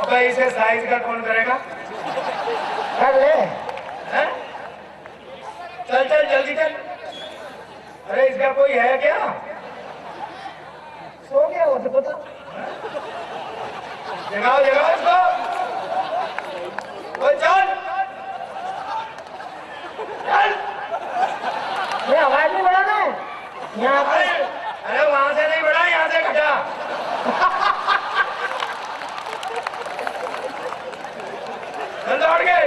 अबे इसे साइज का कौन करेगा? कर ले। हैं? चल चल जल्दी चल। अरे इसका कोई है क्या? सो गया वो तो पता। जगाओ जगाओ इसको। ओ चल चल। ये आवाज नहीं बढ़ाना है यहाँ पे। अरे वहां से नहीं बढ़ा, यहाँ से घटा। चल दौड़ के।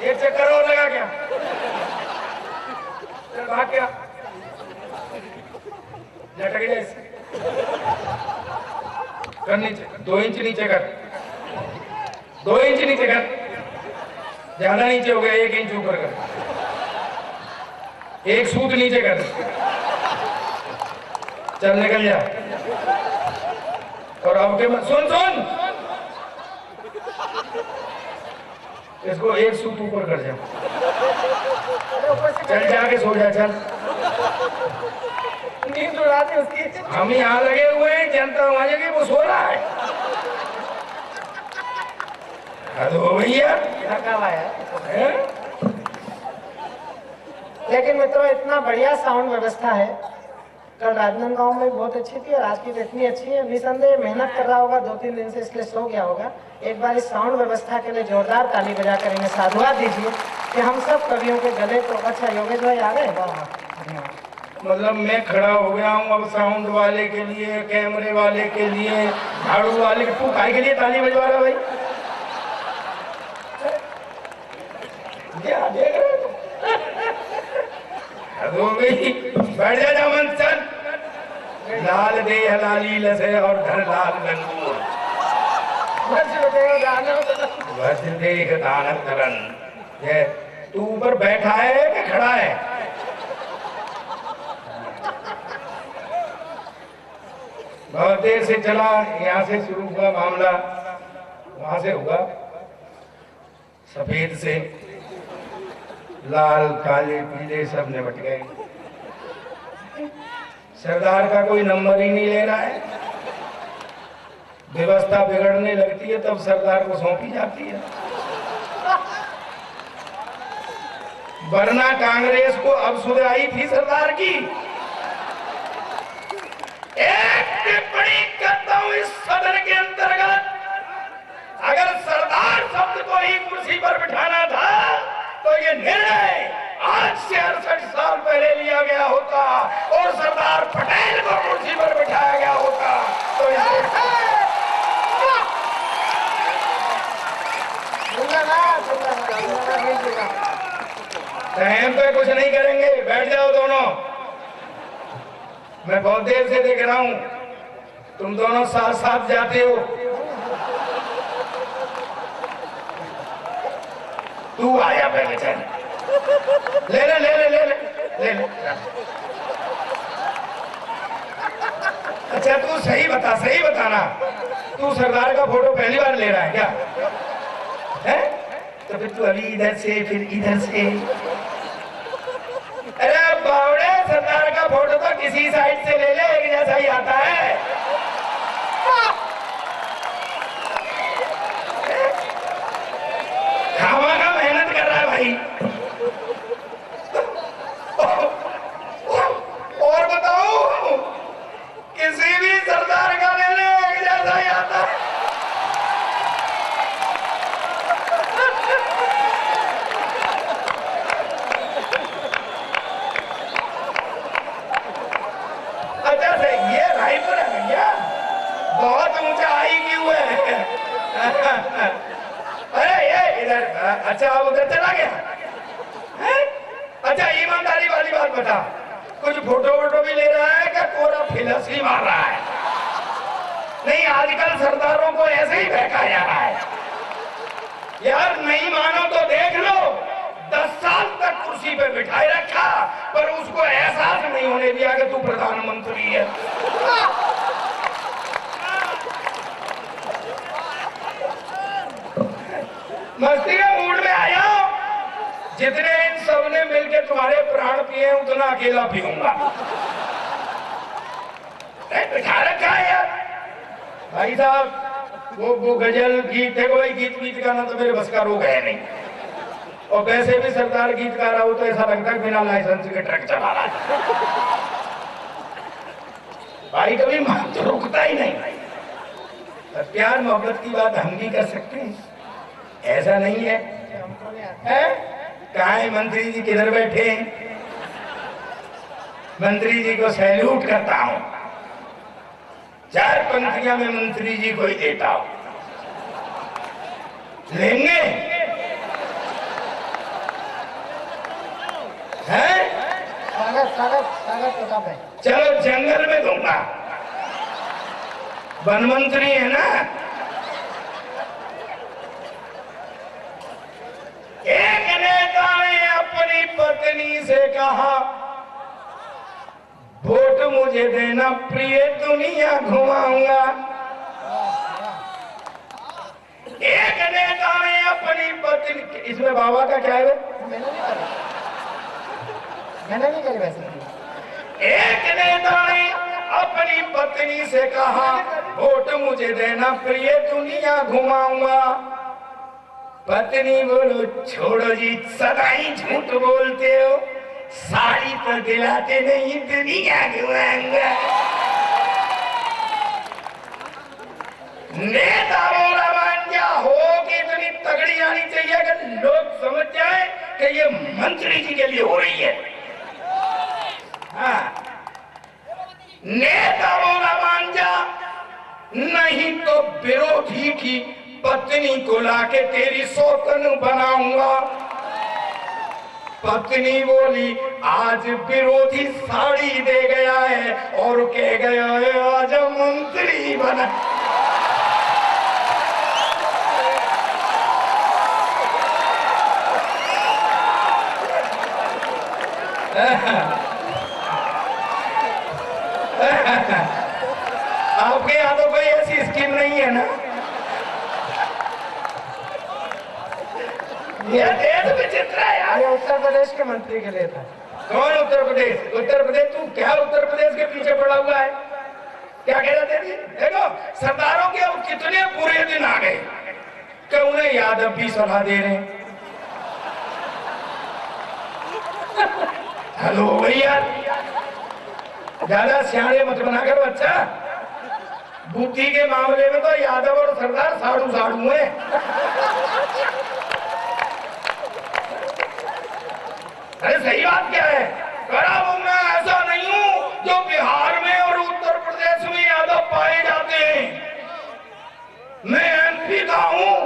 एक चक्कर और लगा क्या? चल भाग क्या? लटक जाए इससे। कर नीचे, 2 इंच नीचे कर, 2 इंच नीचे कर। ज्यादा नीचे हो गया, 1 इंच ऊपर कर। 1 सूत नीचे कर। चल निकल जा। और अब के सुन सुन, इसको 1 सूत ऊपर कर जा। चल जाके सो जा। चल नींद उड़ा दी उसकी। हम यहाँ लगे हुए हैं, जनता वहां जगह वो सो रहा है। हो भैया थका हुआ है। लेकिन मित्रों इतना बढ़िया साउंड व्यवस्था है। कल राजनांदगांव में बहुत अच्छी थी और आज की तो इतनी अच्छी है। निसंदेह मेहनत कर रहा होगा 2-3 दिन से, इसलिए सो गया होगा। एक बार इस साउंड व्यवस्था के लिए जोरदार ताली बजा कर इन्हें साधुवाद दीजिए कि हम सब कवियों के गले तो। अच्छा योगेश भाई आ गए? धन्यवाद। मतलब मैं खड़ा हो गया हूँ अब साउंड वाले के लिए, कैमरे वाले के लिए, झाड़ू वाले के। तू काय के लिए ताली बजवा रहा भाई? क्या देख रहे हो? बैठ जा जामन। चल लाल दे हलाली लसे और धर लाल गंगूर वज्र देख दानव धरन। ये तू ऊपर बैठा है कि खड़ा है? बहुत देर से चला, यहाँ से शुरू हुआ मामला, वहां से हुआ सफेद से लाल काले पीले सब निपट गए। सरदार का कोई नंबर ही नहीं ले रहा है। व्यवस्था बिगड़ने लगती है तब सरदार को सौंपी जाती है, वरना कांग्रेस को अब सुधराई थी सरदार की। एक टिप्पणी करता हूं इस सदन के अंतर्गत, अगर सरदार शब्द को ही कुर्सी पर बिठाना था तो ये निर्णय आज से 68 साल पहले लिया गया होता और सरदार पटेल को कुर्सी पर बिठाया गया होता तो टाइम पे कुछ नहीं करेंगे। बैठ जाओ दोनों। मैं बहुत देर से देख रहा हूं तुम दोनों साथ साथ जाते हो। तू आया पहले, चल ले ले ले ले ले ले ले। अच्छा तू सही बताना, तू सरदार का फोटो पहली बार ले रहा है क्या? है तो फिर तू अभी इधर से फिर इधर से। अरे बावड़े, सरदार का फोटो तो किसी साइड से ले ले, एक जैसा ही आता है। खामा का मेहनत कर रहा है भाई। और बताओ, किसी भी सरदार का ले ले, एक जैसा ही आता है। अच्छा से ये रायपुर है भैया, बहुत ऊंचाई की हुए है। अरे ये इधर, अच्छा अब उधर चला गया है? अच्छा ईमानदारी वाली बात बता, कुछ फोटो वोटो भी ले रहा है क्या? कोरा फिलसी मार रहा है? नहीं, आजकल सरदारों को ऐसे ही बहका जा रहा है यार। नहीं मानो तो देख लो, 10 साल तक कुर्सी पे बिठाए रखा पर उसको एहसास नहीं होने दिया कि तू प्रधानमंत्री है। मस्ती के मूड में आया, जितने इन सब ने मिलकर तुम्हारे प्राण पिए उतना अकेला पीऊंगा। बिठा रखा है यार। भाई साहब वो गजल गीत देखो भाई, गीत वीत गाना तो मेरे बस का रोग है नहीं। और वैसे भी सरदार गीत गा रहा हो तो ऐसा लगता है बिना लाइसेंस के ट्रक चला रहा है। भाई कभी मन तो रुकता ही नहीं। और प्यार मोहब्बत की बात हम भी कर सकते हैं, ऐसा नहीं है, कहाँ है मंत्री जी, किधर बैठे हैं? मंत्री जी को सैल्यूट करता हूं, 4 पंक्तियां में मंत्री जी को ही देता हूं। लेंगे हैं? स्वागत होगा भाई। चलो जंगल में दूंगा, वन मंत्री है ना। एक नेता ने अपनी पत्नी से कहा, वोट मुझे देना प्रिय दुनिया घुमाऊंगा। एक नेता ने अपनी पत्नी, इसमें बाबा का क्या है? मैंने नहीं करी वैसे। एक नेता ने अपनी पत्नी से कहा, वोट मुझे देना प्रिय दुनिया घुमाऊंगा। पत्नी बोलो, छोड़ो जी, सदा ही झूठ बोलते हो, साड़ी तो दिलाते नहीं, दुनिया घुमाऊंगा। नेता बोला, मान जा हो कि इतनी तगड़ी आनी चाहिए कि लोग समझ जाए कि ये मंत्री जी के लिए हो रही है। हाँ। नेता बोला, मान जा, नहीं तो विरोधी की पत्नी को लाके तेरी सौतन बनाऊंगा। पत्नी बोली, आज विरोधी साड़ी दे गया है और कह गया है आज मंत्री बना। आपके यहाँ तो कोई ऐसी स्कीम नहीं है ना? ये देश विचित्र है यार। ये उत्तर प्रदेश के मंत्री के लिए था। कौन उत्तर प्रदेश? उत्तर प्रदेश, तू क्या उत्तर प्रदेश के पीछे पड़ा हुआ है? क्या कह रहे थे? देखो सरदारों के अब कितने बुरे दिन आ गए कि उन्हें यादव भी सलाह दे रहे हैं। हेलो भैया, ज्यादा सियाने मत बना कर बच्चा। बुद्धि के मामले में तो यादव और सरदार साड़ू साड़ू है। अरे सही बात क्या है? मैं ऐसा नहीं हूं जो बिहार में और उत्तर प्रदेश में यादव पाए जाते हैं। मैं एमपी का हूं।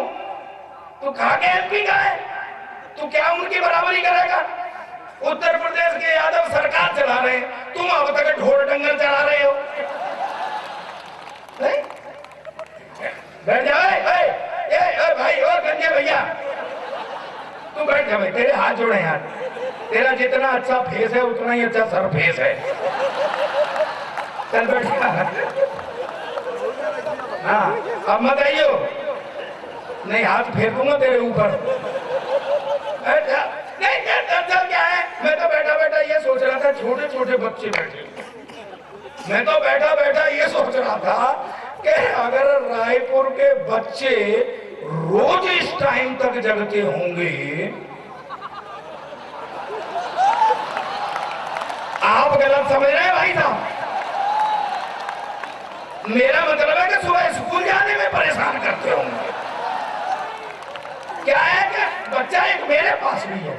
तू कहा के एमपी का है? तू क्या उनकी बराबरी करेगा? उत्तर प्रदेश के यादव सरकार चला रहे हैं, तुम अब तक ढोल डंगर चला रहे हो। बैठ जाओ भाई, ओ गंजे भैया, तू बैठ जा भाई, तेरे हाथ जोड़े यार। तेरा जितना अच्छा फेस है उतना ही अच्छा सर फेस है। चल बैठ। हाँ अब मत आइयो, नहीं हाथ फेर दूंगा तेरे ऊपर। नहीं क्या है, मैं तो बैठा बैठा ये सोच रहा था, छोटे छोटे बच्चे बैठे, मैं तो बैठा बैठा ये सोच रहा था कि अगर रायपुर के बच्चे रोज इस टाइम तक जगते होंगे, आप गलत समझ रहे हैं भाई साहब। मेरा मतलब है कि सुबह स्कूल जाने में परेशान करते होंगे। क्या है कि बच्चा एक मेरे पास भी है,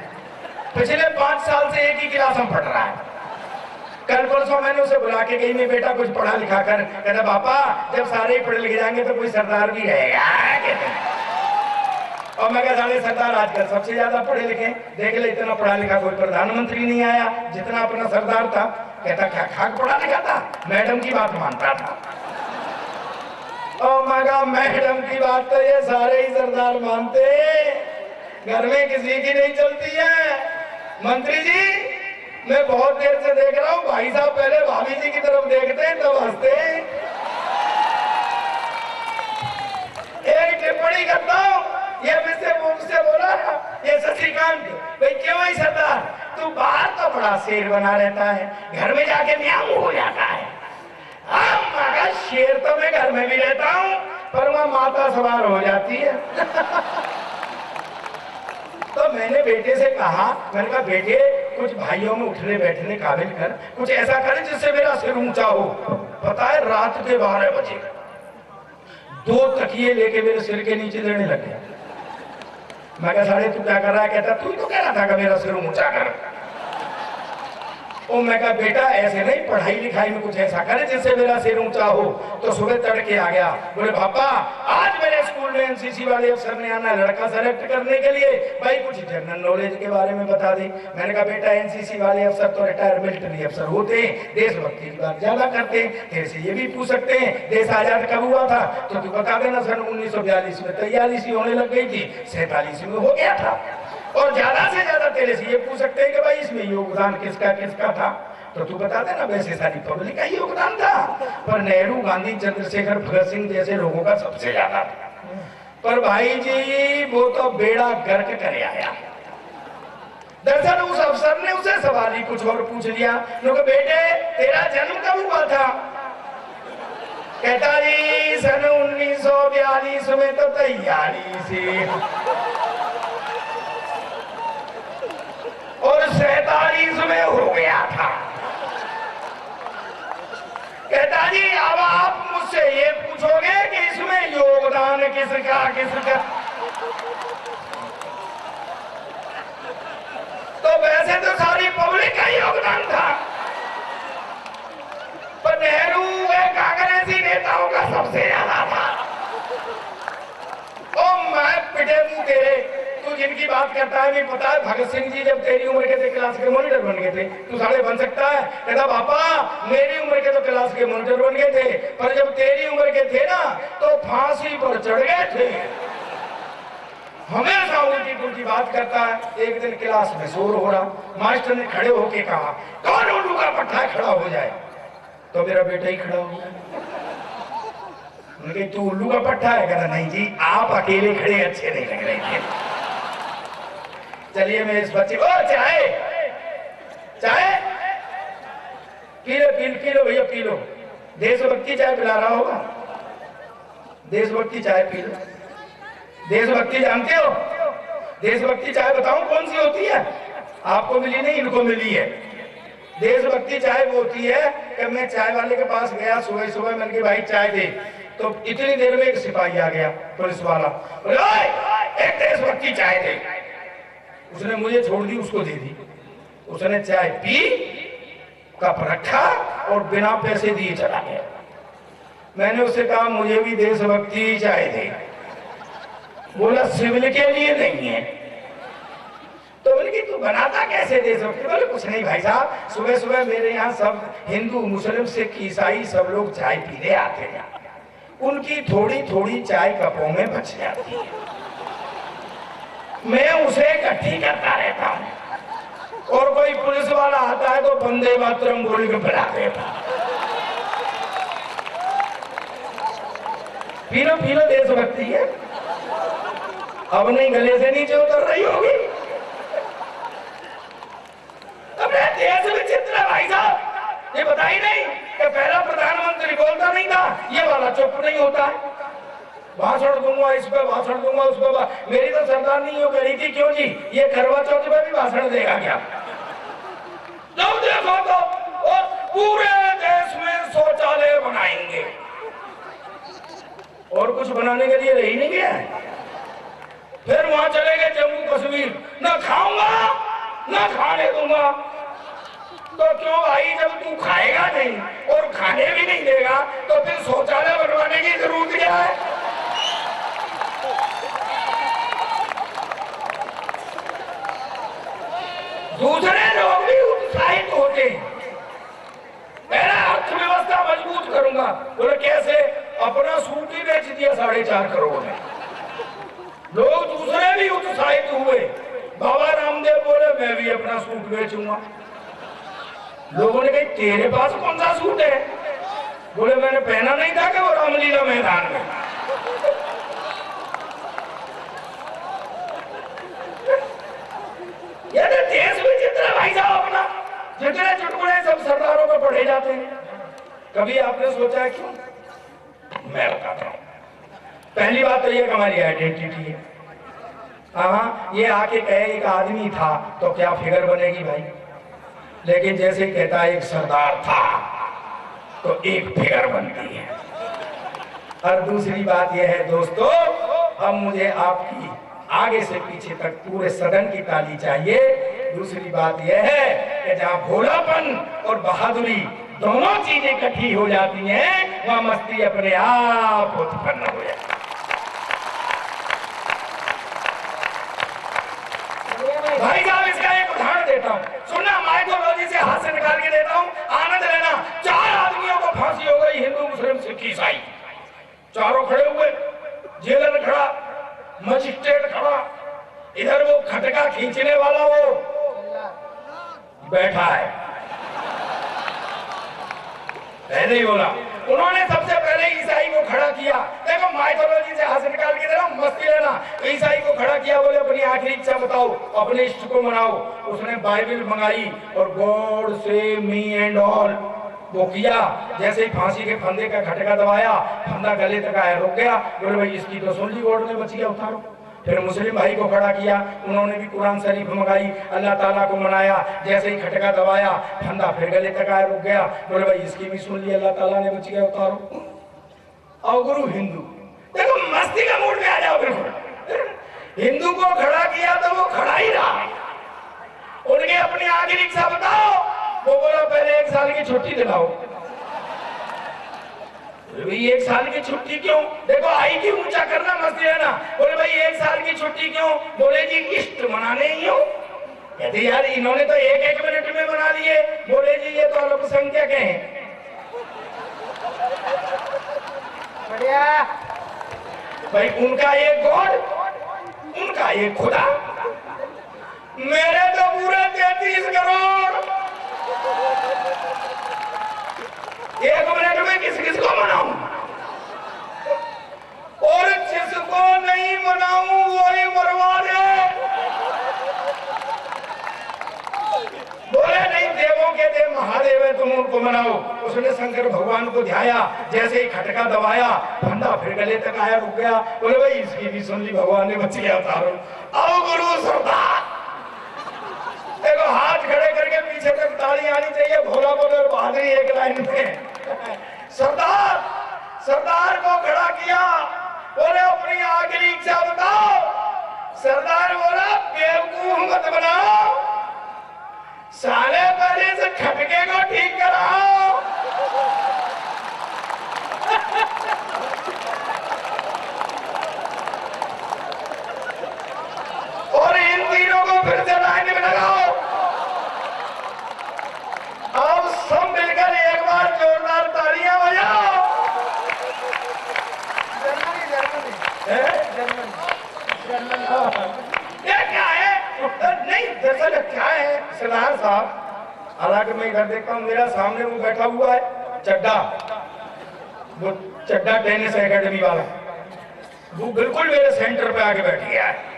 पिछले 5 साल से एक ही क्लास में पढ़ रहा है। कल परसों मैंने उसे बुला के गई, नहीं बेटा कुछ पढ़ा लिखा कर। कहता पापा जब सारे ही पढ़े लिखे जाएंगे तो कोई सरदार भी रहेगा। और मैं कहा सारे सरदार आजकल सबसे ज्यादा पढ़े लिखे, देख ले इतना पढ़ा लिखा कोई प्रधानमंत्री नहीं आया जितना अपना सरदार था। कहता क्या खाक पढ़ा लिखा था, मैडम की बात मानता था। और मैं कहा मैडम की बात तो ये सारे ही सरदार मानते, घर में किसी की नहीं चलती है। मंत्री जी मैं बहुत देर से देख रहा हूँ, भाई साहब पहले भाभी जी की तरफ देखते हैं तब हंसते हैं। एक टिप्पणी करता हूँ, ये मुझसे बोला ये शशिकांत, भाई क्यों ही सरदार तू बाहर तो बड़ा शेर बना रहता है, घर में जाके म्याऊं हो जाता है। हम शेर तो मैं घर में भी रहता हूँ, पर वहां माता सवार हो जाती है। तो मैंने बेटे से कहा, मैंने कहा बेटे कुछ भाइयों में उठने बैठने काबिल कर, कुछ ऐसा कर जिससे मेरा सिर ऊंचा हो। पता है रात के 12 बजे 2 तकिए लेके मेरे सिर के नीचे लेने लगे। मैं कहा साढ़े तू क्या कर रहा है? कहता तू तो कह रहा था कि मेरा सिर ऊंचा कर। मैं कहा बेटा ऐसे नहीं, पढ़ाई लिखाई में कुछ ऐसा करे जिससे मेरा सिर ऊंचा हो। तो सुबह तड़के आ गया, बोले पापा आज मेरे स्कूल में एनसीसी वाले अफसर ने आना लड़का सेलेक्ट करने के लिए, भाई कुछ जनरल नॉलेज के बारे में बता दी। मैंने कहा बेटा एनसीसी वाले अफसर तो रिटायर मिलिट्री अफसर होते हैं, देशभक्ति की बात ज्यादा करते हैं। तेरे से ये भी पूछ सकते हैं देश आजाद कब हुआ था, तो तू बता देना सन 1942 में तैयारी सी होने लग गई थी, 47 में हो गया था। और ज्यादा से ज्यादा तेरे से ये पूछ सकते हैं कि भाई इसमें योगदान किसका किसका था, तो तू बता देना वैसे सारी पब्लिक का योगदान था, पर नेहरू गांधी चंद्रशेखर भगत सिंह जैसे लोगों का सबसे ज्यादा था। पर भाई जी वो तो बेड़ा गर्क कर आया। दरअसल उस अफसर ने उसे सवाल ही कुछ और पूछ लिया, क्योंकि बेटे तेरा जन्म कब हुआ था? कहता जी सन 1942 में तो तैयारी से, और 47 में हो गया था। कहता जी अब आप मुझसे ये पूछोगे कि इसमें योगदान किसका किसका, तो वैसे तो सारी पब्लिक का योगदान था, पर नेहरू व कांग्रेसी नेताओं का सबसे ज्यादा था। ओ मैं पिटे मुंह तेरे, तू जिनकी बात करता है नहीं पता है भगत सिंह जी जब तेरी उम्र के थे क्लास के मॉनिटर बन गए थे, तू साले बन सकता है? कहता पापा मेरी उम्र के तो क्लास के मॉनिटर बन गए थे, पर जब तेरी उम्र के थे ना तो फांसी पर चढ़ गए थे। हमेशा उल्टी पुल्टी बात करता है। एक दिन क्लास में शोर हो रहा, मास्टर ने खड़े होके कहा कौन उल्लू का पट्टा है खड़ा हो जाए, तो मेरा बेटा ही खड़ा हो गया। तू उल्लू का पट्टा है? कहता नहीं जी आप अकेले खड़े अच्छे नहीं लग रहे थे। चलिए मैं इस बच्चे ओ चाय चाय पी लो भैया पी लो, देशभक्ति चाय पिला रहा होगा, देशभक्ति चाय पी लो। देशभक्ति जानते हो? देशभक्ति चाय बताऊं कौन सी होती है? आपको मिली नहीं, इनको मिली है। देशभक्ति चाय वो होती है कि मैं चाय वाले के पास गया सुबह सुबह, मैंने कहा भाई चाय दे, तो इतनी देर में एक सिपाही आ गया पुलिस वाला, बोले एक देशभक्ति चाय दे। उसने मुझे छोड़ दी, उसको दे दी। उसने चाय पी, कप रखा और बिना पैसे दिए चला गया। मैंने उससे कहा मुझे भी देशभक्ति चाय दे। बोला सिविल के लिए नहीं है। तो बोले कि तू बनाता कैसे देशभक्ति? बोले कुछ नहीं भाई साहब, सुबह सुबह मेरे यहाँ सब हिंदू मुस्लिम सिख ईसाई सब लोग चाय पीने आते हैं, उनकी थोड़ी थोड़ी चाय कपों में बच जाती है, मैं उसे इकट्ठी करता रहता हूँ, और कोई पुलिस वाला आता है तो वंदे मातरम बोल के पिला देता। पी लो देशभक्ति है, अब नहीं गले से नीचे उतर रही होगी। अपने देश में चित्र भाई साहब ये बताई नहीं कि पहला प्रधानमंत्री बोलता नहीं था, ये वाला चुप नहीं होता है, भाषण दूंगा इस पे भाषण दूंगा उस पे। मेरी तो सरदार नहीं हो गई थी, क्यों जी ये करवा चौथ पे भी भाषण देगा क्या? जब देखो तो और पूरे देश में शौचालय बनाएंगे, और कुछ बनाने के लिए रही नहीं गया। फिर वहां चले गए जम्मू कश्मीर, ना खाऊंगा ना खाने दूंगा। तो क्यों भाई, जब तू खाएगा नहीं और खाने भी नहीं देगा तो फिर शौचालय बनवाने की जरूरत क्या है? दूसरे लोग भी उत्साहित होते हैं, मेरा अर्थव्यवस्था मजबूत करूंगा। बोले कैसे? अपना सूट ही बेच दिया 4.5 करोड़ में। लोग दूसरे भी उत्साहित हुए। बाबा रामदेव बोले मैं भी अपना सूट बेचूंगा। लोगों ने कहा तेरे पास कौन सा सूट है? बोले मैंने पहना नहीं था कि वो रामलीला मैदान में। ये तो देश में जितना भाई साहब अपना जितने चुटकुले सब सरदारों में पढ़े जाते हैं। कभी आपने सोचा क्यों मैं बताता हूँ। पहली बात तो ये कि हमारी आइडेंटिटी है। हाँ, ये आके कहे एक आदमी था तो क्या फिगर बनेगी भाई, लेकिन जैसे कहता है एक सरदार था तो एक फिगर बनती है। और दूसरी बात यह है दोस्तों, अब मुझे आपकी आगे से पीछे तक पूरे सदन की ताली चाहिए। दूसरी बात यह है कि जहाँ भोलापन और बहादुरी दोनों चीजें इकट्ठी हो जाती हैं, वहां मस्ती अपने आप उत्पन्न हो जाती है। भाई साहब, इसका एक उदाहरण देता हूँ, सुनना, माइथोलॉजी से हाथ से निकाल के देता हूँ, आनंद लेना। 4 आदमियों को फांसी हो गई, हिंदू मुस्लिम सिख ईसाई, चारों खड़े हुए, जेलर खड़ा, मजिस्ट्रेट खड़ा, इधर वो खटका खींचने वाला वो बैठा है। पहले ही बोला, उन्होंने सबसे पहले ईसाई को खड़ा किया। देखो माइथोलॉजी से हाथ निकाल के दे रहा हूं, मस्ती लेना। तो ईसाई को खड़ा किया, बोले अपनी आखिरी इच्छा बताओ, अपने इष्ट को मनाओ। उसने बाइबल मंगाई और गॉड से मी एंड ऑल वो किया। जैसे ही फांसी के फंदे का खटका दबाया, फंदा गले तक आया, रुक गया। बोले भाई इसकी तो सुन ली, गॉड ने बच गया, उतारो। फिर मुस्लिम भाई को खड़ा किया, उन्होंने भी कुरान शरीफ मंगाई, अल्लाह ताला को मनाया। जैसे ही खटका दबाया, फंदा फिर गले तक आया, रुक गया। बोले भाई इसकी भी सुन ली, अल्लाह ताला ने बच गया, उतारो। और गुरु हिंदू, देखो मस्ती का मूड में आ जाओ। बिल्कुल हिंदू को खड़ा किया तो वो खड़ा ही रहा। उनके अपनी आखिरी इच्छा बताओ, वो बोला पहले 1 साल की छुट्टी दिलाओ। भाई 1 साल की छुट्टी क्यों? देखो आई की ऊंचा करना, मस्ती है ना। बोले भाई 1 साल की छुट्टी क्यों? बोले जी इष्ट मनाने ही हो। कहते यार इन्होंने तो 1-1 मिनट में बना लिए। बोले जी ये तो अल्पसंख्यक हैं। बढ़िया भाई उनका एक गॉड, उनका एक खुदा, मेरे तो पूरे 33 करोड़। 1 मिनट में किस किस को मनाऊं, और जिसको नहीं मनाऊं वही मरवा दे। बोले नहीं, देवों के देव महादेव है, तुम उनको मनाओ। उसने शंकर भगवान को ध्याया, जैसे ही खटका दबाया, फंदा फिर गले तक आया, रुक गया। बोले भाई इसकी भी सुन ली, भगवान ने बच गया, उतारो। आओ गुरु सरदार, देखो हाथ खड़े करके पीछे तक ताली आनी चाहिए। भोला बोले और बहादुरी एक लाइन में। सरदार, सरदार को खड़ा किया, बोले अपनी आखिरी इच्छा बताओ। सरदार बोला बेवकूफ मत बनाओ, साले पहले से खटके को ठीक कराओ। और इन तीनों को फिर से लाइन में लगाओ। अब सब मिलकर एक बार जोरदार तालियां बजाओ। ये क्या है? नहीं दरअसल क्या है सरदार साहब, हालांकि मैं इधर देखता हूँ, मेरा सामने वो बैठा हुआ है चड्डा, वो चड्डा टेनिस एकेडमी वाला, वो बिल्कुल मेरे सेंटर पे आके बैठ गया है।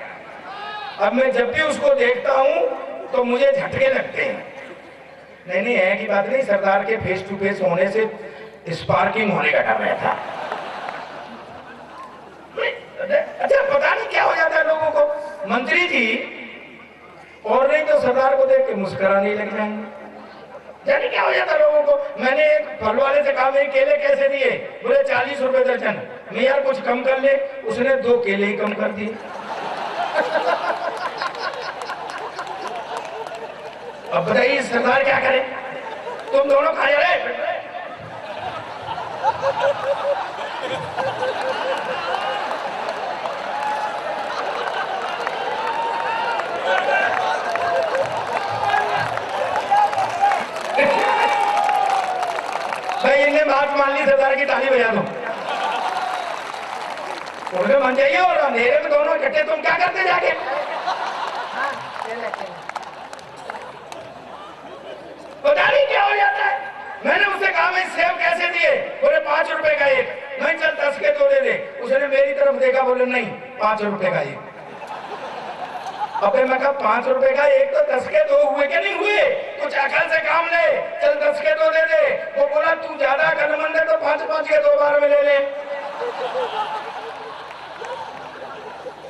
अब मैं जब भी उसको देखता हूँ तो मुझे झटके लगते हैं। नहीं है की बात नहीं, सरदार के फेस टू फेस होने से स्पार्किंग होने का डर रहता। अच्छा पता नहीं क्या हो जाता है लोगों को। मंत्री जी और नहीं तो सरदार को देख के मुस्कुराने लग जाएंगे। जाने क्या हो जाता है लोगों को। मैंने एक फल वाले से कहा मेरे केले कैसे दिए? बोले 40 रुपए दर्जन। मैं यार कुछ कम कर ले, उसने 2 केले ही कम कर दिए। अब बताइए सरदार क्या करे? तुम दोनों खा जा रहे। भाई इन्हें बात मान ली, सरदार की ताली बजा दो। उनके मान जाइए। और अंधेरे में दोनों इकट्ठे तुम क्या करते जाके? पता नहीं क्या हो जाता है। मैंने उससे कहा मैं सेब कैसे दिए? बोले 5 रुपए का एक। मैं चल 10 के 2 दे दे। उसने मेरी तरफ देखा, बोले नहीं 5 रुपए का एक। अबे मैं कहा 5 रुपए का एक तो 10 के 2 हुए कि नहीं हुए? कुछ अकल से काम ले, चल 10 के 2 दे दे। वो बोला तू ज्यादा अकलमंद है तो 5-5 के 2 बार में ले ले।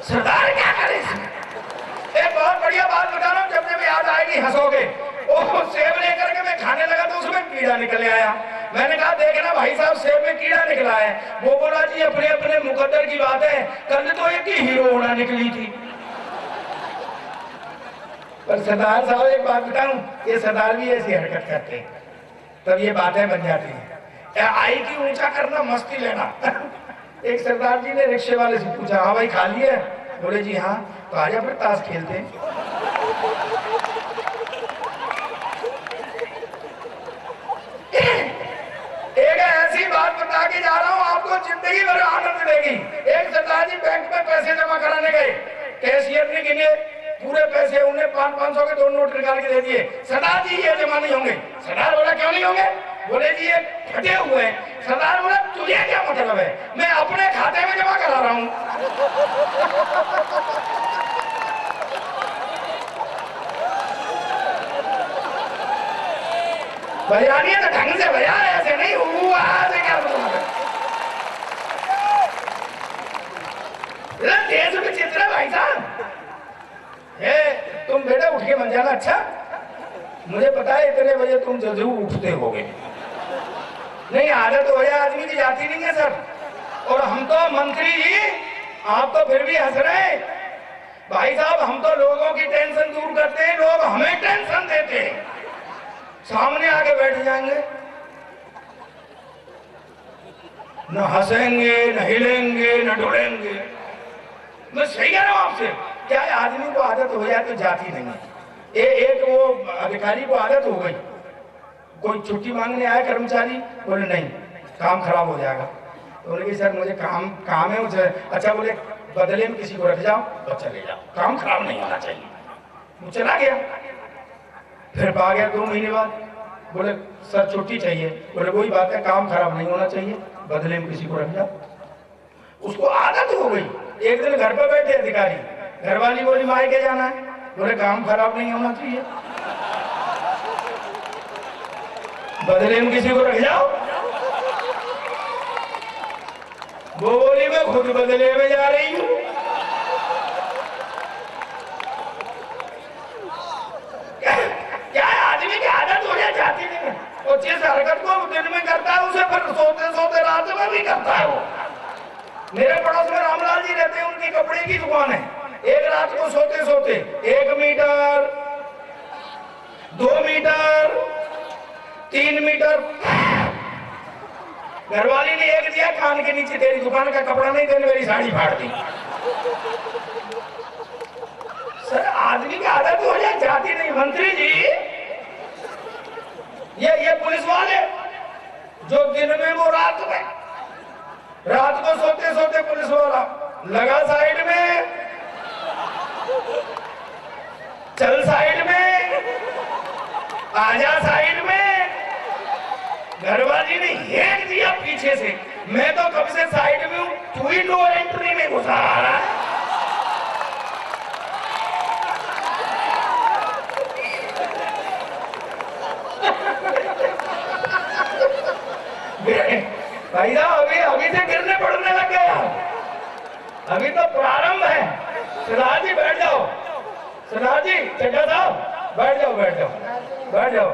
सरदार क्या करे इसमें? एक बहुत बढ़िया बात बता रहा हूँ, जब जब याद आएगी हंसोगे। वो सेब लेकर के मैं खाने लगा तो उसमें कीड़ा निकल आया। मैंने कहा देखना भाई साहब, सेब में कीड़ा निकला है। वो बोला जी अपने अपने मुकद्दर की बात है, कल तो एक ही हीरो होना निकली थी। पर सरदार साहब एक बात बताऊं, ये सरदार भी ऐसी हरकत करते हैं, तब ये बातें बन जाती हैं। आई की ऊंचा करना, मस्ती लेना। एक सरदार जी ने रिक्शे वाले से पूछा, हाँ भाई खा लिया? बोले जी हाँ। तो आजा फिर ताश खेलते हैं। एक ऐसी बात बता के जा रहा हूं, आपको जिंदगी भर आनंद देगी। एक सरदार जी बैंक में पैसे जमा कराने गए, कैशियर ने गिने पूरे पैसे, उन्हें 500 के 2 नोट निकाल के दे दिए। सरदार जी ये जमा नहीं होंगे। सरदार बोला क्यों नहीं होंगे? बोले जी ये फटे हुए हैं। सरदार बोला तुझे क्या मतलब है, मैं अपने खाते में जमा करा रहा हूं। बजानी तो ढंग से बजा, ऐसे नहीं हुआ से क्या मतलब है? देश में चित्र है भाई साहब। तुम बेटा उठ के मत जाना। अच्छा मुझे पता है इतने बजे तुम जरूर उठते होगे। नहीं आदत हो जाए आदमी की जाती नहीं है सर। और हम तो मंत्री जी, आप तो फिर भी हंस रहे हैं भाई साहब। हम तो लोगों की टेंशन दूर करते हैं, लोग हमें टेंशन देते हैं। सामने आके बैठ जाएंगे, न हंसेंगे न हिलेंगे न डुलेंगे। मैं सही कह रहा हूं आपसे। क्या है, आदमी को आदत हो जाए तो जाती नहीं है। एक वो अधिकारी को आदत हो गई, कोई छुट्टी मांगने आया कर्मचारी, बोले नहीं काम खराब हो जाएगा। तो बोले कि सर मुझे काम है मुझे। अच्छा बोले बदले में किसी को रख जाओ तो चले जाओ, काम खराब नहीं होना चाहिए। वो चला गया। फिर आ गया 2 महीने बाद, बोले सर छुट्टी चाहिए। बोले वही बात है, काम खराब नहीं होना चाहिए, बदले में किसी को रख जाओ। उसको आदत हो गई। एक दिन घर पर बैठे अधिकारी, घरवाली बोली मायके जाना है। बोले काम खराब नहीं होना चाहिए, बदले में किसी को रख जाओ। वो बोली मैं खुद बदले में जा रही हूं। क्या आदमी की आदत हो जाती नहीं है। और जिस हरकत को दिन में करता है उसे फिर सोते सोते रात में भी करता है। वो मेरे पड़ोस में रामलाल जी रहते हैं, उनकी कपड़े की दुकान है। एक रात को सोते सोते 1 मीटर 2 मीटर 3 मीटर घरवाली ने एक दिया कान के नीचे, तेरी दुकान का कपड़ा नहीं देने, मेरी साड़ी फाड़ दी। सर आदमी की आदत हो जाए जाती नहीं। मंत्री जी ये पुलिस वाले जो दिन में वो रात को सोते सोते पुलिस वाला लगा साइड में, चल साइड में, आजा साइड में। घरवाली ने हेट दिया पीछे से, मैं तो कब से साइड में हूं, तू ही नो एंट्री में घुसा आ रहा है। भाई साहब अभी से गिरने पड़ने लग गया, अभी तो प्रारंभ है। सरदार जी बैठ जाओ, सरदार जी चड्ढा साहब बैठ जाओ बैठ जाओ बैठ जाओ।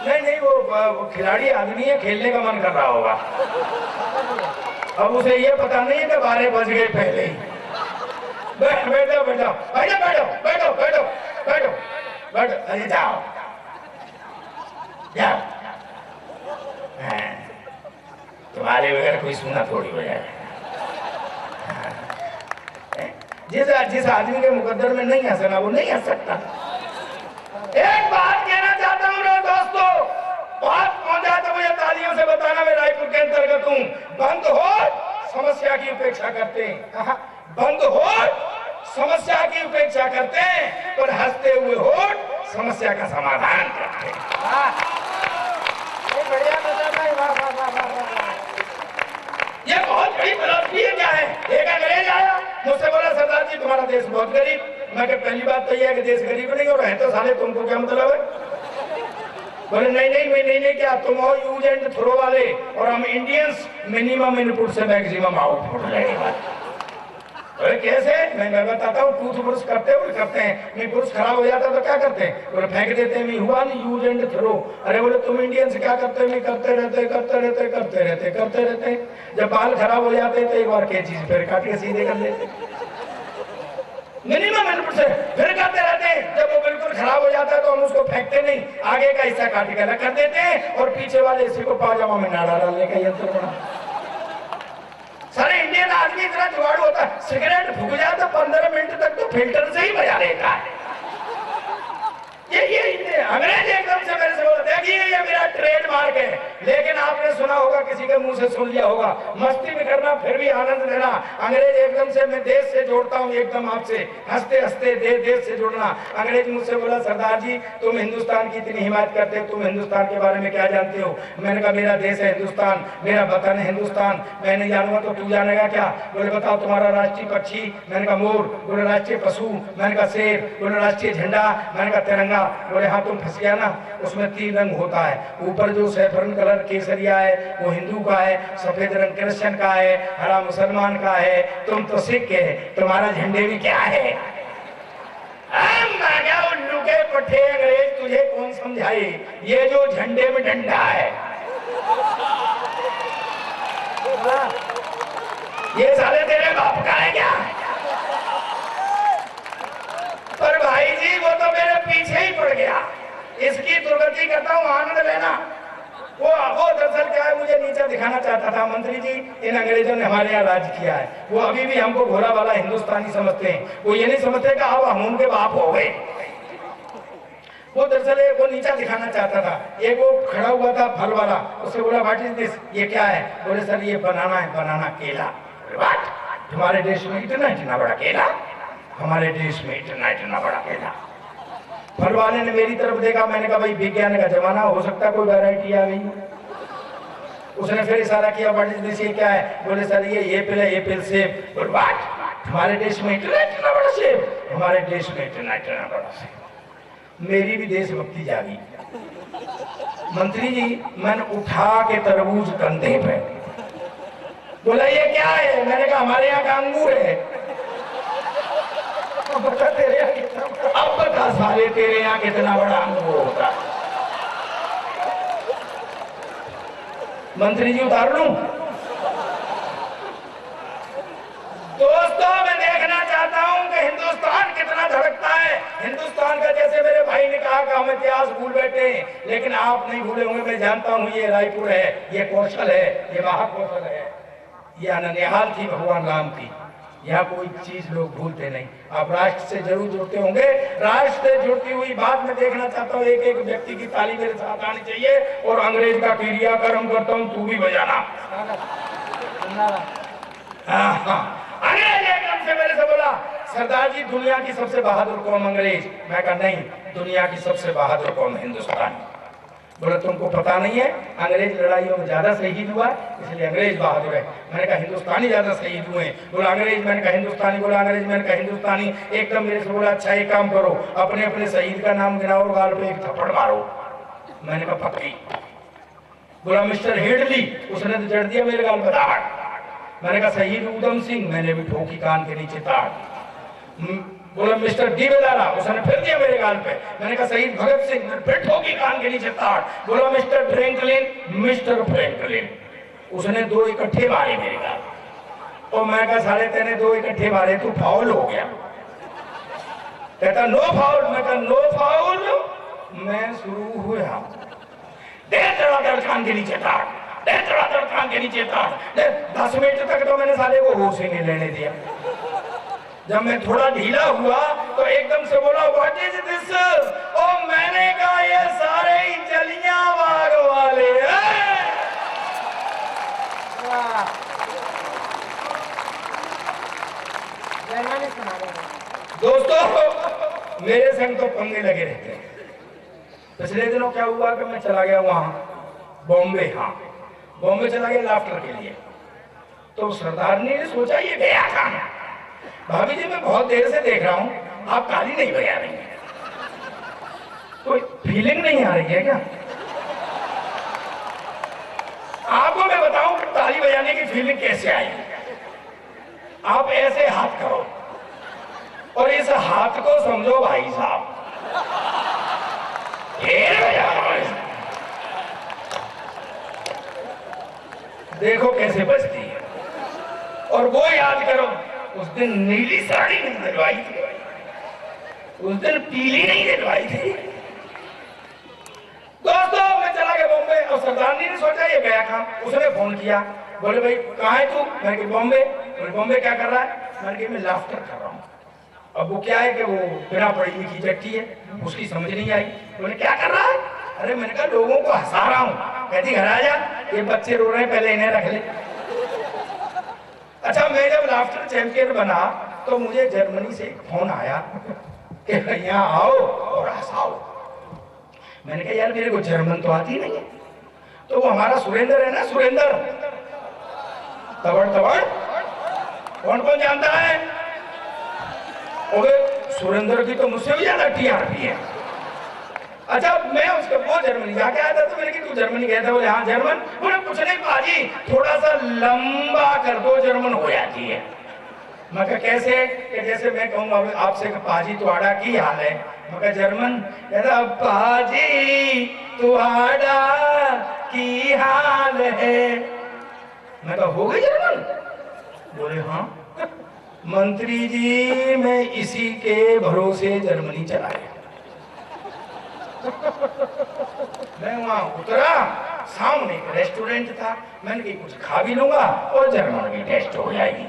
नहीं वो खिलाड़ी आदमी है, खेलने का मन कर रहा होगा। अब उसे ये पता नहीं है कि 12 बज गए पहले ही। बैठ जाओ बैठ जाओ बैठो बैठो बैठो बैठो बैठो बैठो। अरे जाओ जाओ, तुम्हारे बगैर कोई सुना थोड़ी हो जाए। जिस आदमी के मुकद्दर में नहीं हंसना वो नहीं हंस सकता। एक बात कहना चाहता हूँ दोस्तों, बात पहुंचा तो मुझे तालियों से बताना, मैं रायपुर के अंतर्गत हूँ। बंद हो समस्या की उपेक्षा करते हैं, बंद हो समस्या की उपेक्षा करते हैं, पर हंसते हुए होठ समस्या का समाधान करते हैं। बढ़िया बताना। ये बहुत बड़ी फिलॉसफी है। क्या है, एक अंग्रेज आया मुझसे बोला सरदार जी तुम्हारा देश बहुत गरीब। मैं कि पहली बात तो ये है कि देश गरीब नहीं हो रहा है तो साले तुमको क्या मतलब है। बोले नहीं नहीं मैं नहीं नहीं क्या, तुम हो यूज एंड थ्रो वाले और हम इंडियंस मिनिमम इनपुट से मैक्सिमम आउटपुट लेने वाले। बोले कैसे? मैं बताता हूँ। टूथ ब्रश करते हैं, नहीं ब्रश खराब हो जाता तो क्या करते हैं? बोले फेंक देते हैं। हुआ नहीं यूज एंड थ्रो। अरे बोले तुम इंडियंस क्या करते हैं? करते रहते। जब बाल खराब हो जाते हैं तो एक बार कैंची से फिर काट के सीधे कर लेते, मिनिमम इनपुट से फिर करते रहते हैं। जब वो बिल्कुल खराब हो जाता है तो हम उसको फेंकते नहीं, आगे का हिस्सा काट के अलग कर देते हैं और पीछे वाले हिस्से को पाजामा में नाड़ा डालने का यंत्र बना। सारे इंडियन आदमी इतना जुगाड़ू होता है, सिगरेट फूक जाए तो 15 मिनट तक तो फिल्टर से ही बजा लेता है। ये अंग्रेज एकदम से मेरे से बोला, देखिए ये मेरा ट्रेडमार्क है। लेकिन आपने सुना होगा, किसी के मुंह से सुन लिया होगा, मस्ती में करना फिर भी आनंद लेना। अंग्रेज एकदम से मैं देश से जोड़ता हूँ, एकदम आपसे हंसते हंसते देश से जोड़ना। अंग्रेज मुझसे बोला, सरदार जी तुम हिंदुस्तान की इतनी हिमायत करते हो, तुम हिंदुस्तान के बारे में क्या जानते हो? मैंने कहा मेरा देश है हिंदुस्तान, मेरा वतन है हिंदुस्तान, मैं नहीं जानूंगा तो तू जानेगा क्या? बोले बताओ तुम्हारा राष्ट्रीय पक्षी? मैंने कहा मोर। बोले राष्ट्रीय पशु? मैंने कहा शेर। बोले राष्ट्रीय झंडा? मैंने कहा तिरंगा। बोले हाँ तुम फंस गया ना, उसमें 3 रंग होता है, ऊपर जो सैफरन कलर केसरिया है वो हिंदू का है, सफेद रंग क्रिश्चियन का है, हरा मुसलमान का है, तुम तो सिख है, तुम्हारा झंडे में क्या है? उल्लू के पट्टे अंग्रेज तुझे कौन समझाए, ये जो झंडे में डंडा है ये साले तेरे बाप का है क्या? पर भाई जी वो तो मेरे पीछे ही पड़ गया, इसकी दुर्गति करता हूँ, आनंद लेना। वो दरअसल क्या है, मुझे नीचा दिखाना चाहता था। मंत्री जी इन अंग्रेजों ने हमारे यहाँ राज किया है, वो अभी भी हमको घोड़ा वाला हिंदुस्तानी समझते हैं। वो ये नहीं समझते कि अब हम उनके बाप हो गए। वो दरअसल वो नीचा दिखाना चाहता था। एक वो खड़ा हुआ था फल वाला, उससे बोला व्हाट इज दिस, ये क्या है? बोले सर ये बनाना है, बनाना केला। व्हाट? तुम्हारे देश में इतना बड़ा केला? हमारे देश में इतना बड़ा केला। फल वाले ने मेरी तरफ देखा, मैंने कहा भाई विज्ञान का जमाना, हो सकता है कोई वैरायटी आ गई। उसने फिर इशारा किया व्हाट इज दिस, ये क्या है? बोले सर ये एप्पल सेब। बोले व्हाट? हमारे देश में इतना बड़ा सेब? हमारे देश में इतना बड़ा सेब। मेरी भी देशभक्ति जागी। मंत्री जी मैंने उठा के तरबूज कंधे पे, बोला ये क्या है? मैंने कहा हमारे यहाँ का अंगूर है। बता तेरे यहाँ कितना, अब बता साले तेरे यहाँ कितना बड़ा अंगूर होता। मंत्री जी उतार लूं? दोस्तों मैं देखना चाहता हूं कि हिंदुस्तान कितना धड़कता है। हिंदुस्तान का जैसे मेरे भाई ने कहा कि हम इतिहास भूल बैठे हैं, लेकिन आप नहीं भूले होंगे। मैं जानता हूं ये रायपुर है, ये कौशल है, ये महाकौशल है, ये अननिहाल थी भगवान राम की। यहाँ कोई चीज लोग भूलते नहीं। आप राष्ट्र से जरूर जुड़ते होंगे। राष्ट्र से जुड़ती हुई बात मैं देखना चाहता हूँ, एक व्यक्ति की ताली मेरे साथ आनी चाहिए और अंग्रेज का क्रियाक्रम करता हूँ, तू भी बजाना। अंग्रेज एकदम से मेरे से बोला, सरदार जी दुनिया की सबसे बहादुर कौम अंग्रेज। मैं कहा नहीं, दुनिया की सबसे बहादुर कौम हिंदुस्तान। बोला तुमको पता नहीं है, अंग्रेज लड़ाइयों में ज्यादा शहीद हुआ इसलिए अंग्रेज बहादुर है। मैंने कहा हिंदुस्तानी ज्यादा शहीद हुए। बोला अंग्रेज। मैंने कहा हिंदुस्तानी। बोला अंग्रेज। मैंने कहा हिंदुस्तानी। एकदम मेरे से बोला अच्छा एक काम करो, अपने अपने शहीद का नाम गिनाओ और गाल पे एक थप्पड़ मारो। मैंने कहा पक्की। बोला मिस्टर हेडली। उसने तो जड़ दिया मेरे गाल पर ताड़। मैंने कहा शहीद उधम सिंह। मैंने भी ठोकी कान के नीचे ताड़। बोला मिस्टर दीवेदारा। उसने फिर दिया मेरे गाल पे। मैंने कहा शहीद भगत सिंह। फिर ठोकी कान के नीचे ताड़। बोला मिस्टर फ्रैंकलिन। Mister Franklin. उसने 2 इकट्ठे मारे मेरे गाल। और मैं कहा साढ़े तेने 2 इकट्ठे मारे, तू फाउल हो गया। कहता नो फाउल। मैं कहा नो फाउल। मैं शुरू हुआ, कान के नीचे ताड़, कान के नीचे ताड़। 10 मिनट तक तो मैंने साले को होश ही नहीं लेने दिया। जब मैं थोड़ा ढीला हुआ तो एकदम से बोला व्हाट इज दिस। और मैंने कहा ये सारे ही जलियांवाला वाले हैं। दोस्तों मेरे संग तो पंगे लगे रहते हैं। पिछले दिनों क्या हुआ कि मैं चला गया वहां बॉम्बे। हाँ बॉम्बे चला गया लाफ्टर के लिए। तो सरदार ने सोचा ये गया कहां। भाभी जी मैं बहुत देर से देख रहा हूं आप ताली नहीं बजा रही हैं, कोई फीलिंग नहीं आ रही है क्या? ताली बजाने की फीलिंग कैसे आई? आप ऐसे हाथ करो और इस हाथ को समझो भाई साहब, फिर बजाओ। देखो कैसे बजती है। और वो याद करो, उस दिन नीली साड़ी नहीं दिलवाई थी, उस दिन पीली नहीं दिलवाई थी। दोस्तों मैं चला गया बॉम्बे और सरदार ने सोचा ये गया काम। उसने फोन किया, बोले भाई कहाँ है तू? मैं कि बॉम्बे। बोले बॉम्बे क्या कर रहा है? मैंने कहा मैं लाफ्टर कर रहा हूँ। अब वो क्या है कि वो बिना पढ़ी लिखी व्यक्ति है, उसकी समझ नहीं आई। बोले क्या कर रहा है? अरे मैंने कहा लोगों को हंसा रहा हूँ। कहती घर आ जा, ये बच्चे रो रहे हैं, पहले इन्हें रख ले। अच्छा मैं जब लाफ्टर चैंपियन बना तो मुझे जर्मनी से एक फोन आया कि यहाँ आओ और हंसाओ। मैंने कहा यार मेरे को जर्मन तो आती नहीं है। तो वो हमारा सुरेंद्र है ना, सुरेंद्र तवड़ तवड़, कौन कौन जानता है? सुरेंद्र की तो मुझसे भी ज्यादा टीआरपी है। अच्छा मैं उसको वो जर्मनी जाके आया था तो मैंने कहा तू जर्मनी गया था? बोले हाँ जर्मन। बोले कुछ नहीं पाजी, थोड़ा सा लंबा कर दो जर्मन हो जाती है। मैं कहा कैसे? कि जैसे मैं कहूँगा आपसे पाजी तुम्हारा की हाल है, मैं कहा जर्मन, कहता पाजी तुम्हारा की हाल है। मैं कहा हो गई जर्मन? बोले हाँ मंत्री जी मैं इसी के भरोसे जर्मनी चला गया। मैं वहां उतरा, सामने एक रेस्टोरेंट था, मैंने कहा कुछ खा भी लूंगा और जर्मन की टेस्ट हो जाएगी।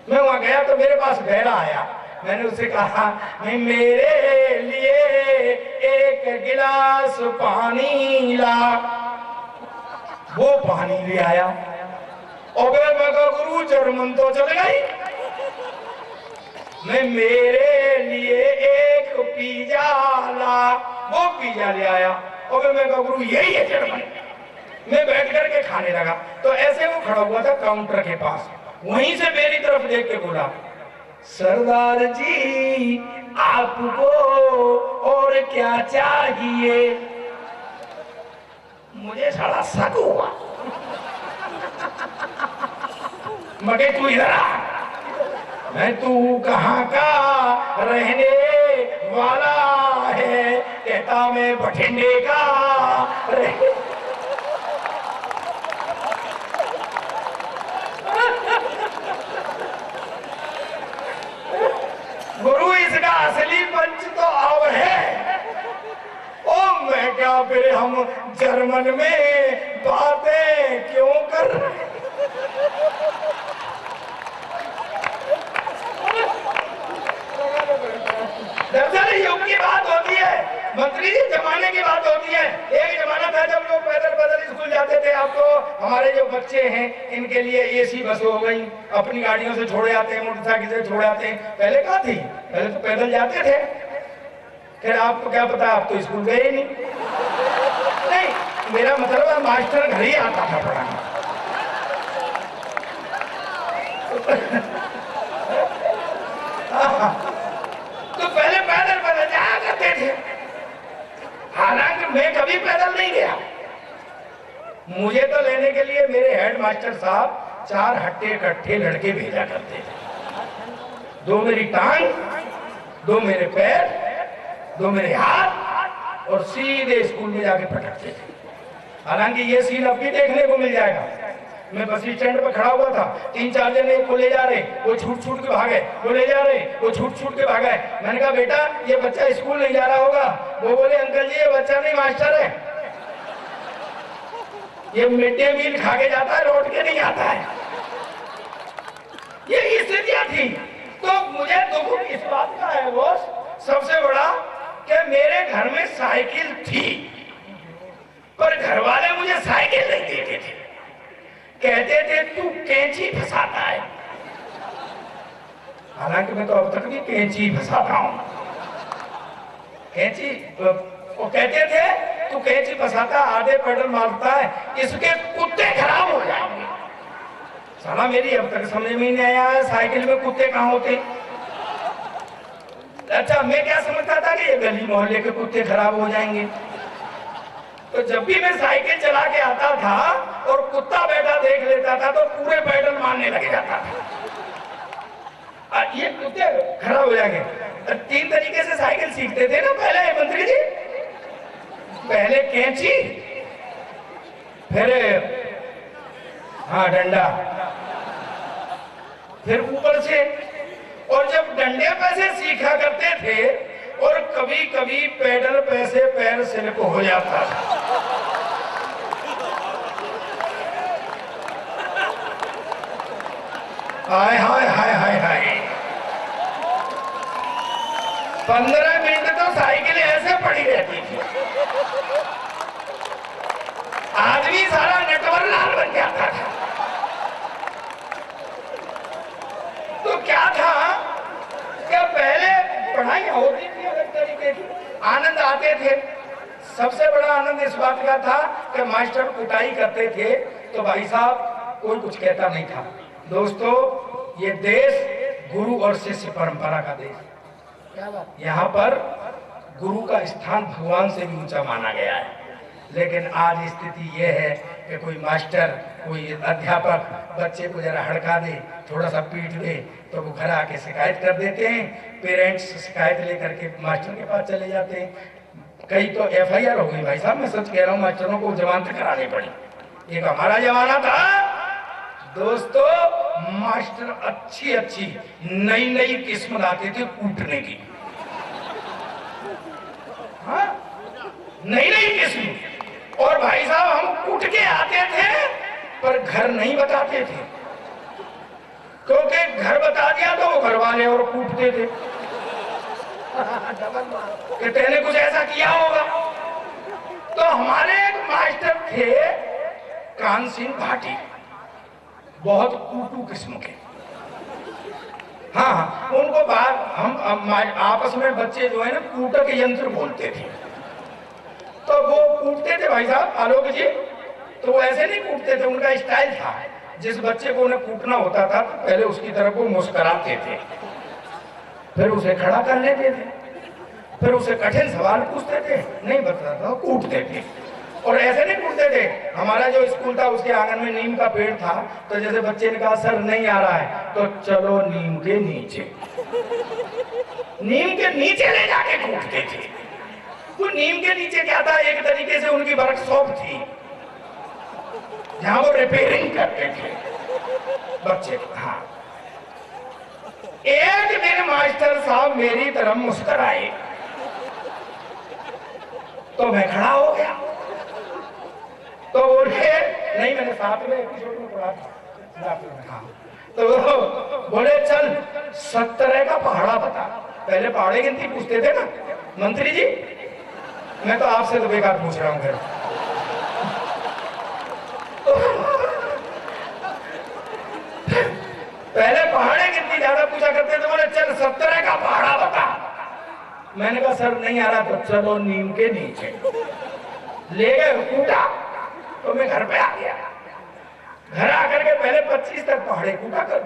मैं वहां गया तो मेरे पास गैरा आया। मैंने उससे कहा मैं मेरे लिए एक गिलास पानी ला। वो पानी ले आया और मैं कहा गुरु जर्मन तो चल गई। मैं मेरे लिए एक पिज्जा ला। वो पिज्जा ले आया और मैं कहा गुरु यही है जर्मन। मैं बैठ करके खाने लगा तो ऐसे वो खड़ा हुआ था काउंटर के पास, वहीं से मेरी तरफ देख के बोला सरदार जी आपको और क्या चाहिए? मुझे साला शक हुआ। मगे तू इधर आ, मैं तू कहाँ का रहने वाला है? कहता मैं बठिंडे का रहने। गुरु इसका असली पंच तो अब है। ओ मैं क्या फिर हम जर्मन में बातें क्यों कर रहे? दरअसल युग की बात होती है मंत्री जी, जमाने की बात होती है। एक जमाना था जब लोग पैदल पैदल स्कूल जाते थे। अब तो हमारे जो बच्चे हैं इनके लिए एसी बस हो गई, अपनी गाड़ियों से छोड़े आते हैं, मोटरसाइकिल से छोड़े आते हैं। पहले कहाँ थी? पहले तो पैदल जाते थे। फिर आपको क्या पता, आप तो स्कूल गए ही नहीं। नहीं मेरा मतलब है मास्टर घर ही आता था पढ़ाने। तो पहले पैदल पैदल जाया करते थे। हालांकि मैं कभी पैदल नहीं गया। मुझे तो लेने के लिए मेरे हेड मास्टर साहब 4 हट्टे कट्ठे लड़के भेजा करते थे। 2 मेरी टांग, 2 मेरे पैर, 2 मेरे हाथ, और सीधे स्कूल में जाके पटकते थे। हालांकि ये सीन अब भी देखने को मिल जाएगा। मैं बस स्टैंड पर खड़ा हुआ था, 3-4 जने को ले जा रहे, वो छूट छूट के भागे, वो ले जा रहे, वो छूट छूट के भागे। मैंने कहा बेटा ये बच्चा स्कूल नहीं जा रहा होगा। वो बोले अंकल जी ये बच्चा नहीं मास्टर है, ये मिड डे मील खा के जाता है, लौट के नहीं आता है। ये स्थितियां थी। तो मुझे दुख इस बात का है बॉस सबसे बड़ा कि मेरे घर में साइकिल थी पर घर वाले मुझे साइकिल नहीं देते थे। कहते थे तू कैंची फंसाता है। हालांकि मैं तो अब तक भी कैंची फंसाता हूं। कैंची वो कहते थे तू कैंची फंसाता, आधे पेडल मारता है, इसके कुत्ते खराब हो जाएंगे। साला मेरी अब तक समझ में नहीं आया है साइकिल में कुत्ते कहां होते। अच्छा मैं क्या समझता था कि ये गली मोहल्ले के कुत्ते खराब हो जाएंगे। तो जब भी मैं साइकिल चला के आता था और कुत्ता बैठा देख लेता था तो पूरे पैडल मारने लग जाता था। ये कुत्ते खराब हो जाएंगे। 3 तरीके से साइकिल सीखते थे ना पहले मंत्री जी। पहले कैंची, फिर हाँ डंडा, फिर ऊपर से। और जब डंडे पे से सीखा करते थे और कभी कभी पैडल पे से पैर स्लिप हो जाता था। हाय हाय हाय हाय हाय, 15 मिनट तो साइकिल ऐसे पड़ी रहती थी, आदमी सारा नटवर लाल बन जाता था। तो क्या था कि पहले पढ़ाई होती थी अलग तरीके की, आनंद आते थे। सबसे बड़ा आनंद इस बात का था कि मास्टर कुटाई करते थे तो भाई साहब कोई कुछ कहता नहीं था। दोस्तों, ये देश गुरु और शिष्य परंपरा का देश, यहाँ पर गुरु का स्थान भगवान से भी ऊंचा माना गया है। लेकिन आज स्थिति यह है कि कोई मास्टर, कोई अध्यापक बच्चे को जरा हड़का दे, थोड़ा सा पीट दे तो वो घर आके शिकायत कर देते हैं। पेरेंट्स शिकायत लेकर के मास्टर के पास चले जाते हैं। कई तो FIR हो गई भाई साहब, मैं सच कह रहा हूँ, मास्टरों को जमानत करानी पड़ी। एक हमारा जमाना था दोस्तों, मास्टर अच्छी अच्छी नई नई किस्म लाते थे कूटने की। हाँ, नई नई किस्म। और भाई साहब हम कूट के आते थे पर घर नहीं बताते थे, क्योंकि घर बता दिया तो वो घर वाले और कूटते थे कि तेने कुछ ऐसा किया होगा। तो हमारे एक मास्टर थे कान सिंह भाटी, बहुत कूटू किस्म के। हाँ, उनको बात हम आपस में बच्चे जो है ना कूटक यंत्र बोलते थे। तो वो कूटते थे भाई साहब आलोक जी, तो वो ऐसे नहीं कूटते थे, उनका स्टाइल था। जिस बच्चे को उन्हें कूटना होता था तो पहले उसकी तरफ वो मुस्कुराते थे, फिर उसे खड़ा कर लेते थे, फिर उसे कठिन सवाल पूछते थे, नहीं बताता था, कूटते थे। और ऐसे नहीं कूटते थे। हमारा जो स्कूल था उसके आंगन में नीम का पेड़ था, तो जैसे बच्चे ने कहा सर नहीं आ रहा है तो चलो नीम के नीचे, नीम के नीचे ले जाके कूटते थे। तो नीम के नीचे क्या था, एक तरीके से उनकी वर्कशॉप थी जहां वो रिपेयरिंग करते थे बच्चे। हाँ, एक दिन मास्टर साहब मेरी तरफ मुस्कुराए तो मैं खड़ा हो गया। तो बोले नहीं, मैंने 7वें एपिसोड में पढ़ा था। हाँ, तो बोले चल 17 का पहाड़ा बता। पहले पहाड़े गिनती पूछते थे ना मंत्री जी, मैं तो आपसे तो बेकार पूछ रहा हूँ। फिर पहले पहाड़े गिनती ज्यादा पूछा करते थे। बोले चल 17 का पहाड़ा बता। मैंने कहा सर नहीं आ रहा तो चलो नीम के नीचे। ले गए, कूटा तो मैं घर पे आ गया। घर आकर के पहले 25 तक पहाड़े कूटा कर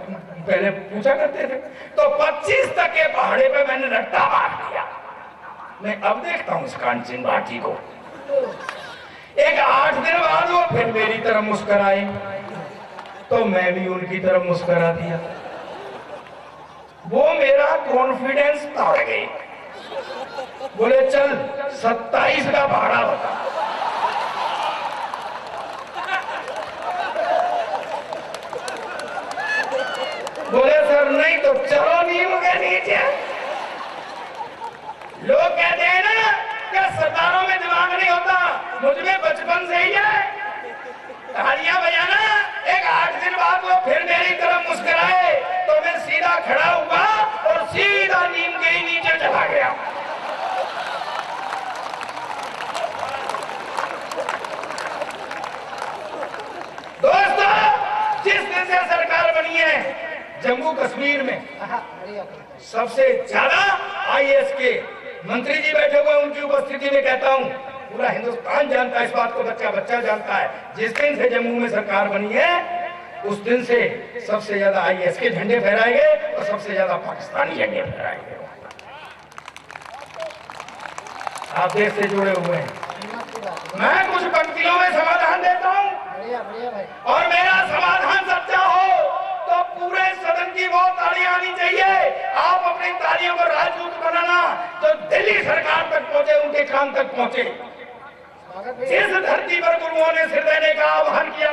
पहले पूछा करते थे, तो 25 तक के पहाड़े पे मैंने रट्टा मार दिया। मैं अब देखता हूँ इस कान सिंह भाटी को। एक 8 दिन बाद वो फिर मेरी तरफ मुस्कुराए तो मैं भी उनकी तरफ मुस्कुरा दिया। वो मेरा कॉन्फिडेंस तोड़ गए। बोले चल 27 का भाड़ा बता। बोले सर नहीं तो चलो नीम के नीचे। लोग कहते हैं ना कि सरदारों में दिमाग नहीं होता, मुझमें बचपन से ही है। तालियां बजाना। एक 8 दिन बाद वो फिर मेरी तरफ मुस्कुराए तो मैं सीधा खड़ा हुआ और सीधा नीम के ही नीचे चला गया। दोस्तों, जिस दिन से सरकार बनी है जम्मू कश्मीर में सबसे ज्यादा IAS के मंत्री जी बैठे हुए, उनकी उपस्थिति में कहता हूं पूरा हिंदुस्तान जानता है इस बात को, बच्चा बच्चा जानता है। जिस दिन से जम्मू में सरकार बनी है उस दिन से सबसे ज्यादा IAS के झंडे फहराए गए और सबसे ज्यादा पाकिस्तानी झंडे फहराए गए। आप देश से जुड़े हुए हैं। हिम्मत की बात है। मैं कुछ पंक्तियों में समाधान देता हूँ, बढ़िया बढ़िया भाई। और मेरा समाधान सच्चा हो तो पूरे सदन की वो तालियां आनी चाहिए। आप अपनी तालियों को राजदूत बनाना तो दिल्ली सरकार तक पहुंचे, उनके कान तक पहुंचे। स्वागत भाई। जिस धरती पर गुरुओं ने सिर देने का आह्वान किया,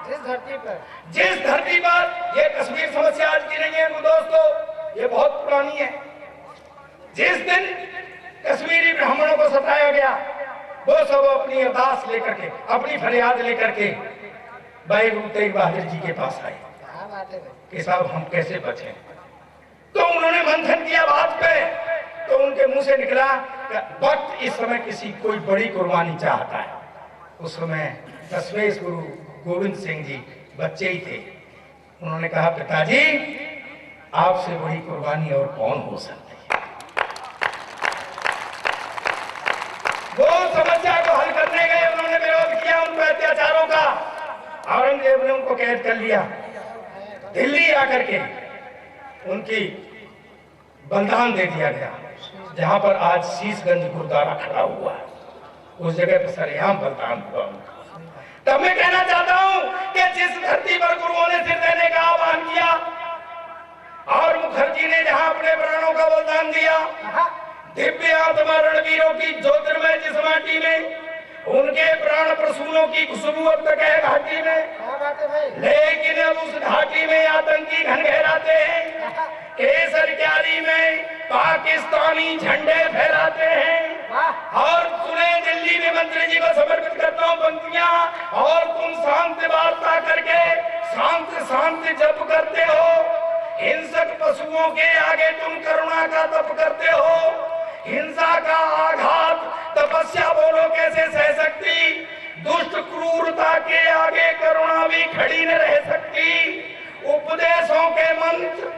जिस धरती पर, जिस धरती पर, ये कश्मीर समस्या आज की नहीं है दोस्तों, ये बहुत पुरानी है। जिस दिन कश्मीरी ब्राह्मणों को सताया गया, वो सब अपनी अरदास लेकर के, अपनी फरियाद लेकर के भाई गुरु तेग बहादुर जी के पास आए क्या बात है भाई। कि साहब हम कैसे बचें। तो उन्होंने मंथन किया बात पे, तो उनके मुंह से निकला वक्त इस समय किसी कोई बड़ी कुर्बानी चाहता है। उस समय दसवें गुरु गोविंद सिंह जी बच्चे ही थे। उन्होंने कहा पिताजी आपसे बड़ी कुर्बानी और कौन हो सकती है। वो समस्या को हल करने गए, उन्होंने विरोध किया उन पर अत्याचारों का। औरंगजेब ने उनको कैद कर लिया, दिल्ली आकर के उनकी बलिदान दे दिया गया। जहां पर आज शीशगंज गुरुद्वारा खड़ा हुआ है, उस जगह पर सरेआम बलिदान हुआ। तब मैं कहना चाहता हूं कि जिस धरती पर गुरुओं ने सिर देने का आह्वान किया और मुखर्जी ने जहां अपने प्राणों का बलिदान दिया, दिव्य आत्मा रणवीरों की ज्योतिर्मय जिस माटी में, उनके प्राण प्रसूनों की खुशबू अब तक है घाटी में। क्या बात है भाई। लेकिन अब उस घाटी में आतंकी घन घेराते हैं, केसर क्यारी में पाकिस्तानी झंडे फहराते हैं। और तुम्हें दिल्ली में मंत्री जी को समर्पित करता हूँ पंक्तियां, और तुम शांति वार्ता करके शांत शांत जप करते हो, हिंसक पशुओं के आगे तुम करुणा का तप करते हो। हिंसा का आघात तपस्या बोलो कैसे सह सकती, दुष्ट क्रूरता के आगे करुणा भी खड़ी न रह सकती। उपदेशों के मंत्र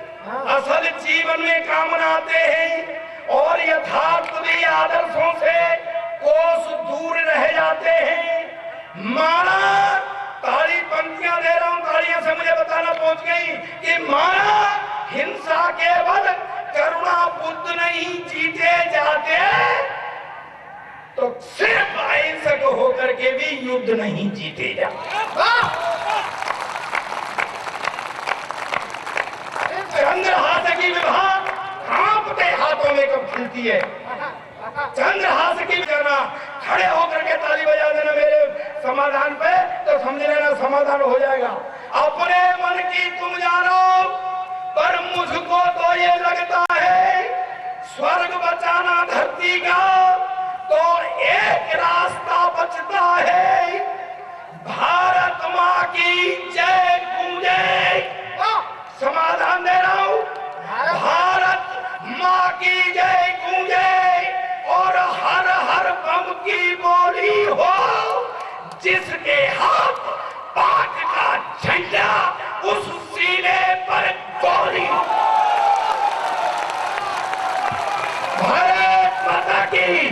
असल जीवन में काम आते हैं और यथार्थ भी आदर्शों से कोस दूर रह जाते हैं। माना ताली पंक्तियां दे रहा हूं, तालियां से मुझे बताना पहुंच गई कि माना हिंसा के बल करुणा बुद्ध नहीं जीते जाते, तो सिर्फ अहिंसक होकर के भी युद्ध नहीं जीते जाते। चंद्रहास की विभाग कांपते हाथों में कब खिलती है। चंद्रहास की करना, खड़े होकर के ताली बजा देना मेरे समाधान पे, तो समझ लेना समाधान हो जाएगा। अपने मन की तुम जानो, पर मुझको तो ये लगता है स्वर्ग बचाना धरती का तो एक रास्ता बचता है, भारत माँ की जय गूंजे। समाधान दे रहा हूं, भारत माँ की जय गूंजे और हर हर बम की बोली हो, जिसके हाथ पाक का झंडा उस सीने पर गोली। भारत माता की